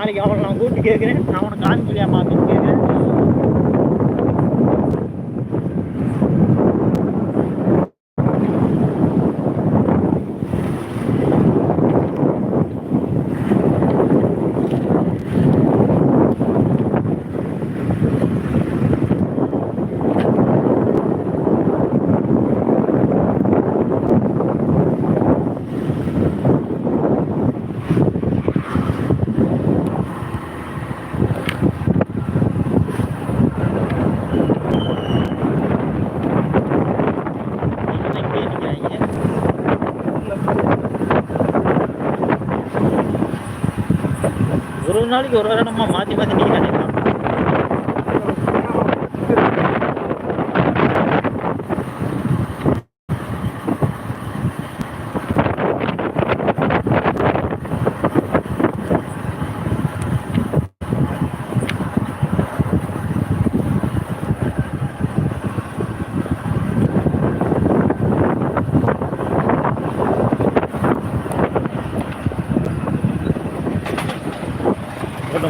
நாளைக்கு அவளை நான் கூப்பிட்டு கேட்குறேன், நான் உனக்கு காமிக்கலையாமா அப்படின்னு கேட்குறேன். ஒரு நாளைக்கு ஒரு இடமா மாற்றி மாற்றி நீ நினைக்கலாம்.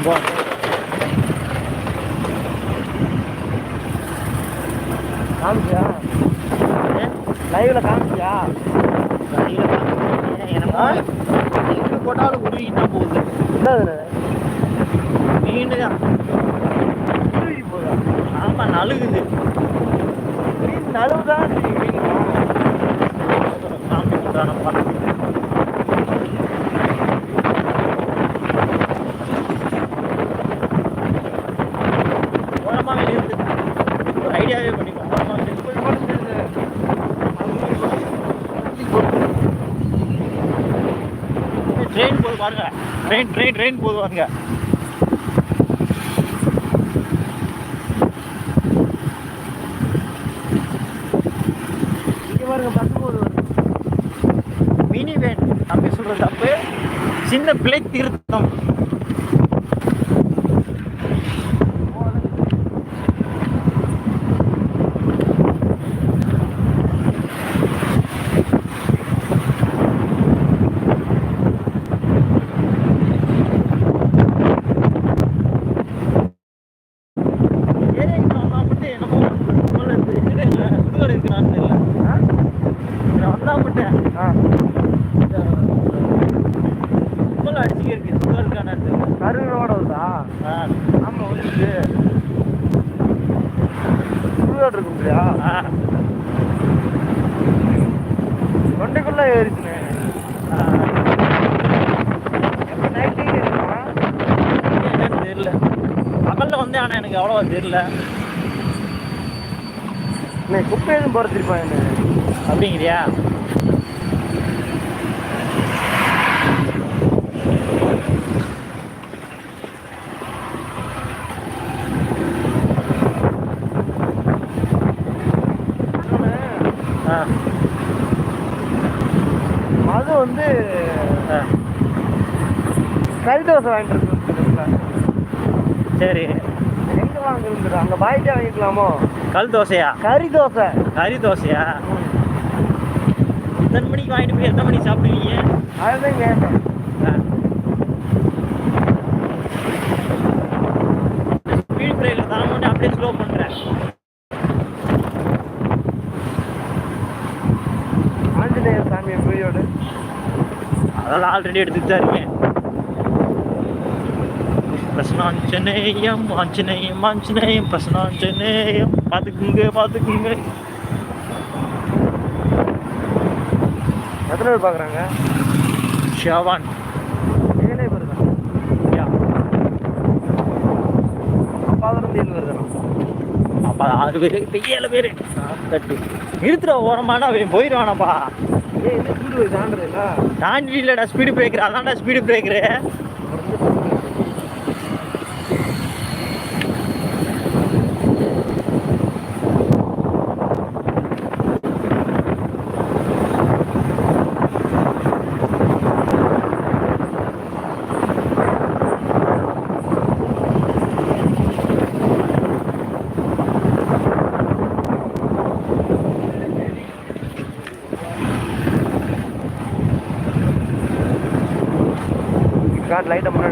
போ காமிச்சியா? லைவ்ல காமிச்சியா? லைவ்ல காமிச்சியா? என்னமோ எங்க போட்டாலும் உருவிட்டு போகுது. என்னது மீன் தான் உருவி போதா? ஆமா, நழுகுது. மீன் நழுவுதான். காமிச்சுட்டானப்பா. ஐடியாவே பண்ணிக்கோ. ட்ரெயின் போது பாருங்க, ட்ரெயின் போது பாருங்க. இங்கே பாருங்க, பஸ் போது. மினி வேன் அப்படி சொல்றது தப்பு, சின்ன பிள்ளை திருத்தம். கருவோட வருதா? ஆமா, வந்து இருக்கும் இல்லையா? தொண்டைக்குள்ள ஏறிச்சுனே. தெரியல, பகல்ல வந்து. ஆனா எனக்கு அவ்வளவா தெரியல. குப்பை எதுவும் போறதுப்பா என்ன அப்படிங்கிறியா? அது வந்து கறி தோசை வாங்கிட்டு இருக்கு. சரி, எங்க வாங்குறது? அங்க பாய்ட்டே வாங்கிக்கலாமோ? கல் தோசையா? கறி தோசையா? எத்தனை மணிக்கு வாங்கிட்டு போய் எத்தனை மணிக்கு சாப்பிடுவீங்க? அதுதான் கேட்டேன். ஸ்பீட் பிரேக்கர் தான் மட்டும் அப்படியே ஸ்லோ பண்றேன். ஆஞ்சநேயர் சாமி எப்படியோடு அதெல்லாம் ஆல்ரெடி எடுத்துட்டு தான் இருக்கேன். பிரசனாஞ்சனேயம் ஆஞ்சநேயம் ஆஞ்சநேயம் பிரசனாஞ்சனேயம். பார்த்துக்குங்க. எத்தனை பேர் பார்க்குறாங்க? ஷவான் 7 பேர் தான். அப்பா 7 பேர் தானே? அப்பா 6 பேர், இப்போ 7 பேர். நிறுத்துற ஓரமான அவன் போயிடுவானப்பா. தாண்டி இல்லடா, ஸ்பீடு பிரேக்கர். அதான்டா ஸ்பீடு பிரேக்கரு. லைட்டை முன்னாடி